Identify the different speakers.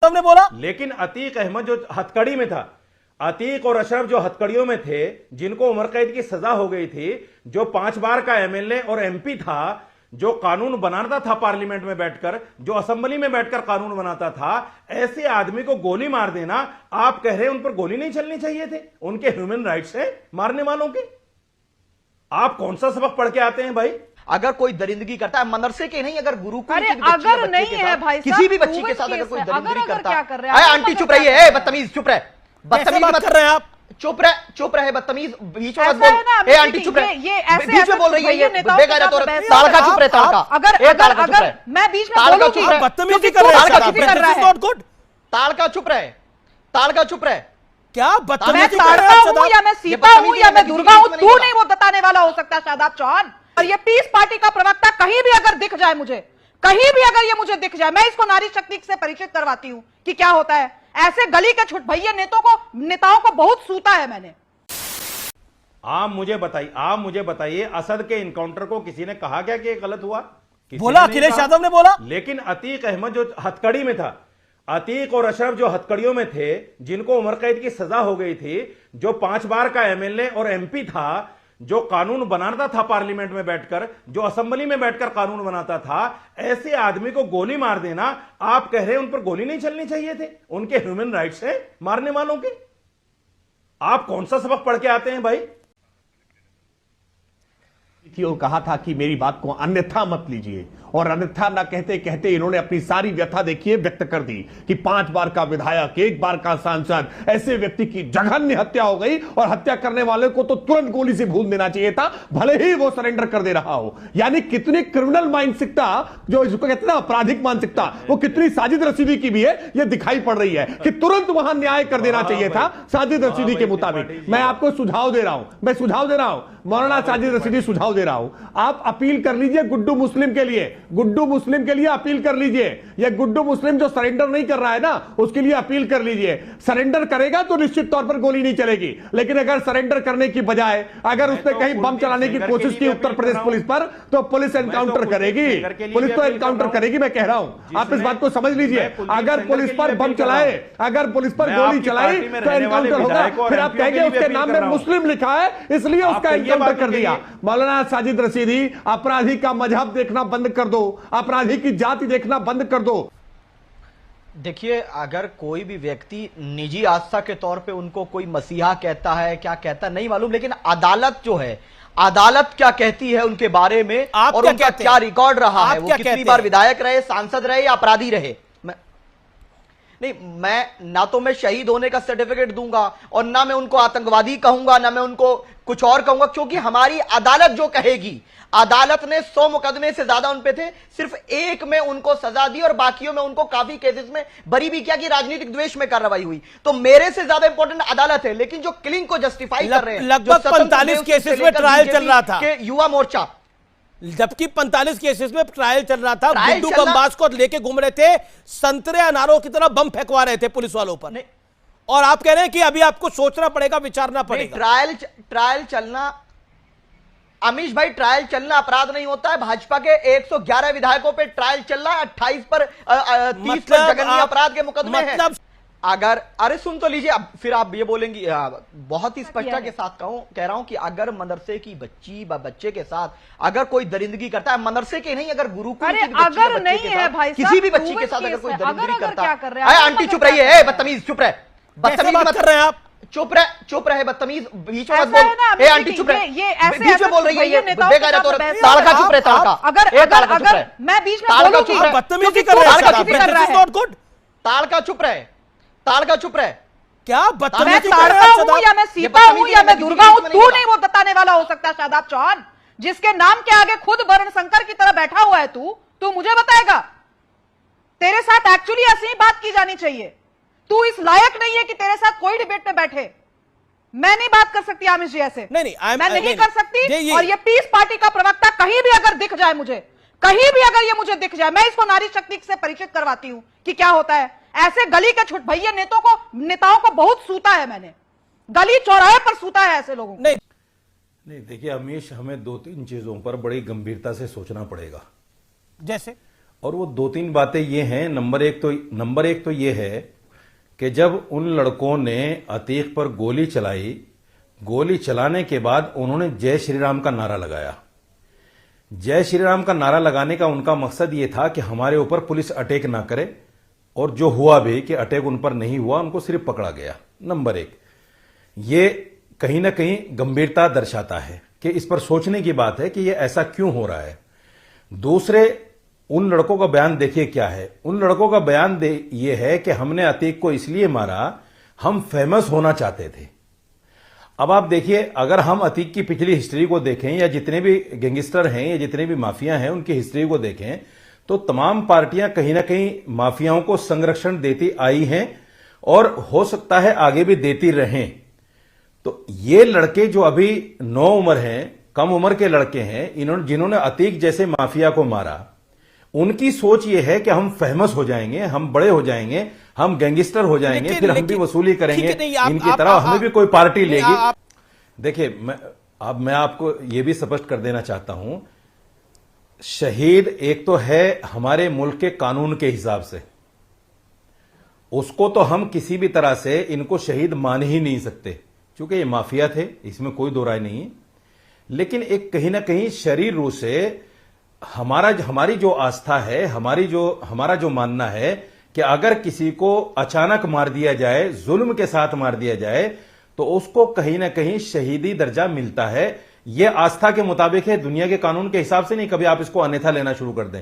Speaker 1: हमने बोला।
Speaker 2: लेकिन अतीक अहमद जो हथकड़ी में था, अतीक और अशरफ जो हथकड़ियों में थे, जिनको उम्र कैद की सजा हो गई थी, जो 5 बार का एमएलए और एमपी था, जो कानून बनाता था पार्लियामेंट में बैठकर, जो असेंबली में बैठकर कानून बनाता था, ऐसे आदमी को गोली मार देना, आप कह रहे हैं उन पर गोली नहीं चलनी चाहिए थे? उनके ह्यूमन राइट्स है मारने वालों के। आप कौन सा सबक पढ़ के आते हैं भाई?
Speaker 3: अगर कोई दरिंदगी करता है, मदरसे के नहीं, अगर गुरुकुल
Speaker 4: अरे
Speaker 3: की बच्ची
Speaker 4: अगर
Speaker 3: के
Speaker 4: नहीं है भाई साहब,
Speaker 3: किसी भी बच्ची के साथ अगर कोई
Speaker 4: अगर
Speaker 3: दरिंदगी करता
Speaker 4: क्या
Speaker 3: है,
Speaker 4: कर रहे हैं
Speaker 3: आंटी चुप रहिए, बदतमीज चुप रहे, बदतमीज
Speaker 1: बात कर रहे हैं आप।
Speaker 3: चुप रहे बदतमीज, बीच में मत बोल। ए आंटी चुप रहे, बीच में बोल रही है ये बेकायदा तौर पर। ताड़का चुप रहे, ताड़का।
Speaker 4: अगर मैं बीच में बोलूंगी,
Speaker 1: बदतमीजी कर रहे हैं,
Speaker 3: ताड़का चुप रहे, ताड़का चुप रहे।
Speaker 1: क्या
Speaker 4: मैं
Speaker 1: बदतमीजी कर
Speaker 4: ताड़का
Speaker 1: रहे
Speaker 4: हूं
Speaker 1: हैं?
Speaker 4: या मैं सीता हूं या मैं दुर्गा हूं, तू नहीं वो बताने वाला हो सकता शादाब चौहान। और ये पीस पार्टी का प्रवक्ता कहीं भी अगर दिख जाए मुझे, कहीं भी अगर ये मुझे दिख जाए, मैं इसको नारी शक्ति से परिचित करवाती हूं कि क्या होता है। ऐसे गली के छुट भैया नेताओं को बहुत सूता है मैंने।
Speaker 2: आप मुझे बताइए, असद के इनकाउंटर को किसी ने कहा क्या कि ये गलत हुआ?
Speaker 1: बोला, अखिलेश यादव ने बोला।
Speaker 2: लेकिन अतीक अहमद जो हथकड़ी में था, अतीक और अशरफ जो हथकड़ियों में थे, जिनको उम्र कैद की सजा हो गई थी, जो 5 बार का एमएलए और एमपी था, जो कानून बनाता था पार्लियामेंट में बैठकर, जो असेंबली में बैठकर कानून बनाता था, ऐसे आदमी को गोली मार देना, आप कह रहे हैं उन पर गोली नहीं चलनी चाहिए थे? उनके ह्यूमन राइट्स है मारने वालों के। आप कौन सा सबक पढ़ के आते हैं भाई?
Speaker 5: और कहा था कि मेरी बात को अन्यथा मत लीजिए, और अन्यथा ना कहते कहते इन्होंने अपनी सारी व्यथा देखिए व्यक्त कर दी कि 5 बार का विधायक, 1 बार का सांसद, ऐसे व्यक्ति की जघन्य हत्या हो गई, और हत्या करने वाले को तो तुरंत गोली से भून देना चाहिए था, भले ही वो सरेंडर कर दे रहा हो। यानी कितनी क्रिमिनल मानसिकता, जो इसको कहते हैं ना आपराधिक मानसिकता, वो कितनी साजिद रशीदी की भी है, ये दिखाई पड़ रही है कि तुरंत वहां न्याय कर देना चाहिए था साजिद रशीदी के मुताबिक। मैं आपको सुझाव दे रहा हूं, मौलाना साजिद रशीदी सुझाव दे रहा हूं, आप अपील कर लीजिए गुड्डू मुस्लिम के लिए, अपील कर लीजिए। ये गुड्डू मुस्लिम जो सरेंडर नहीं कर रहा है ना, उसके लिए अपील कर लीजिए। सरेंडर करेगा तो निश्चित तौर पर गोली नहीं चलेगी, लेकिन अगर सरेंडर करने की बजाय अगर उसने कहीं बम चलाने की कोशिश की उत्तर प्रदेश पुलिस पर, तो पुलिस एनकाउंटर करेगी, पुलिस तो एनकाउंटर करेगी। मैं कह रहा हूं, आप इस बात को समझ लीजिए। अगर पुलिस पर बम चलाए, अगर पुलिस पर गोली चलाई तो एनकाउंटर होगा। फिर आप कहेंगे उसके नाम में मुस्लिम लिखा है इसलिए उसका एनकाउंटर कर दिया। मौलाना साजिद रशीदी, अपराधी का मजहब देखना बंद कर दो, अपराधी की जाति देखना बंद कर दो।
Speaker 3: देखिए, अगर कोई भी व्यक्ति निजी आस्था के तौर पे उनको कोई मसीहा कहता है, क्या कहता नहीं मालूम, लेकिन अदालत जो है, अदालत क्या कहती है उनके बारे में, और उनका क्या रिकॉर्ड रहा है, वो कितनी बार विधायक रहे, सांसद रहे या अपराधी रहे। मैं ना तो मैं शहीद होने का सर्टिफिकेट दूंगा, और ना मैं उनको आतंकवादी कहूंगा, ना मैं उनको कुछ और कहूंगा, क्योंकि हमारी अदालत जो कहेगी। अदालत ने 100 मुकदमे से ज्यादा उन पे थे, सिर्फ 1 में उनको सजा दी और बाकियों में उनको काफी केसेस में बरी भी किया कि राजनीतिक द्वेष में कार्रवाई हुई। तो मेरे से ज्यादा इंपॉर्टेंट अदालत है। लेकिन जो किलिंग को जस्टिफाई कर रहे हैं,
Speaker 1: लगभग 45 केसेस में ट्रायल चल रहा था,
Speaker 3: युवा मोर्चा,
Speaker 1: जबकि 45 केसेस में ट्रायल चल रहा था, गुड्डू बमबाज को लेके घूम रहे थे, संतरे अनारों की तरह बम फेंकवा रहे थे पुलिस वालों पर, और आप कह रहे हैं कि अभी आपको सोचना पड़ेगा, विचारना पड़ेगा।
Speaker 3: ट्रायल चलना, अमीश भाई, ट्रायल चलना अपराध नहीं होता है। भाजपा के 111 विधायकों पे ट्रायल चल रहा है, 28 पर 30 पर जघन्य अपराध के मुकदमे हैं। अगर, अरे सुन तो लीजिए, अब फिर आप ये बोलेंगी, बहुत ही स्पष्टता के साथ कह रहा हूं कि अगर मदरसे की बच्ची बच्चे के साथ अगर कोई दरिंदगी करता है, मदरसे के नहीं, अगर गुरुकुल की
Speaker 4: अगर नहीं है भाई,
Speaker 3: किसी भी बच्ची के साथ अगर कोई दरिंदगी करता है, आंटी चुप रहिए, बदतमीज चुप रहे, बदतमीज मत कर रहे हैं आप, चुप रहे बदतमीज, बीच में मत बोल। ए आंटी चुप रहे, बीच में बोल रही है ये बेकायदा तौर पर। ताड़का चुप रहे, ताड़का।
Speaker 4: अगर मैं बीच में बोलूंगी,
Speaker 1: बदतमीजी कर रहे हैं,
Speaker 3: ताड़का चुप रहे, ताड़का चुप रहे।
Speaker 1: क्या
Speaker 4: मैं ताड़का हूं या मैं सीता हूं या मैं दुर्गा हूं, तू नहीं वो बताने वाला हो सकता शादाब चौहान, जिसके नाम के आगे खुद वरुण शंकर की तरह बैठा हुआ है। तू मुझे बताएगा? तेरे साथ एक्चुअली ऐसी बात की जानी चाहिए। तू इस लायक नहीं है कि तेरे साथ कोई डिबेट में बैठे। मैं नहीं बात कर सकती आमिश जी ऐसे, मैं नहीं कर सकती। और ये पीस पार्टी का प्रवक्ता कहीं भी अगर दिख जाए मुझे, कहीं भी अगर ये मुझे दिख जाए, मैं इसको नारी शक्ति से परिचित करवाती हूं कि क्या होता है। ऐसे गली के छुट भैया नेताओं को बहुत सूता है मैंने, गली चौराहे पर सूता है ऐसे लोगों को।
Speaker 2: नहीं देखिए अमीश, हमें 2-3 चीजों पर बड़ी गंभीरता से सोचना पड़ेगा।
Speaker 1: जैसे
Speaker 2: और वो 2-3 बातें ये हैं। नंबर एक तो ये है कि जब उन लड़कों ने अतीक पर गोली चलाई, गोली चलाने के बाद उन्होंने जय श्री राम का नारा लगाया। जय श्री राम का नारा लगाने का उनका मकसद ये था कि हमारे ऊपर पुलिस अटैक ना करे, और जो हुआ भी कि अटैक उन पर नहीं हुआ, उनको सिर्फ पकड़ा गया। नंबर एक, ये कहीं ना कहीं गंभीरता दर्शाता है कि इस पर सोचने की बात है कि ये ऐसा क्यों हो रहा है। दूसरे, उन लड़कों का बयान देखिए क्या है। उन लड़कों का बयान ये है कि हमने अतीक को इसलिए मारा, हम फेमस होना चाहते थे। अब आप देखिए, अगर हम अतीक की पिछली हिस्ट्री को देखें, या जितने भी गैंगस्टर हैं या जितने भी माफिया हैं उनकी हिस्ट्री को देखें, तो तमाम पार्टियां कहीं ना कहीं माफियाओं को संरक्षण देती आई हैं और हो सकता है आगे भी देती रहें। तो ये लड़के जो अभी 9 उम्र हैं, कम उम्र के लड़के हैं, जिन्होंने अतीक जैसे माफिया को मारा, उनकी सोच ये है कि हम फेमस हो जाएंगे, हम बड़े हो जाएंगे, हम गैंगस्टर हो जाएंगे, फिर हम भी वसूली करेंगे इनकी तरह, हमें भी कोई पार्टी लेगी। देखिए, मैं आपको ये भी स्पष्ट कर देना चाहता हूं, शहीद एक तो है हमारे मुल्क के कानून के हिसाब से, उसको तो हम किसी भी तरह से इनको शहीद मान ही नहीं सकते, क्योंकि ये माफिया थे, इसमें कोई दो राय नहीं है। लेकिन एक कहीं ना कहीं शरीर रूह से हमारी जो आस्था है, हमारा जो मानना है कि अगर किसी को अचानक मार दिया जाए, जुल्म के साथ मार दिया जाए, तो उसको कहीं ना कहीं शहीदी दर्जा मिलता है। यह आस्था के मुताबिक है, दुनिया के कानून के हिसाब से नहीं। कभी आप इसको अन्यथा लेना शुरू कर दें।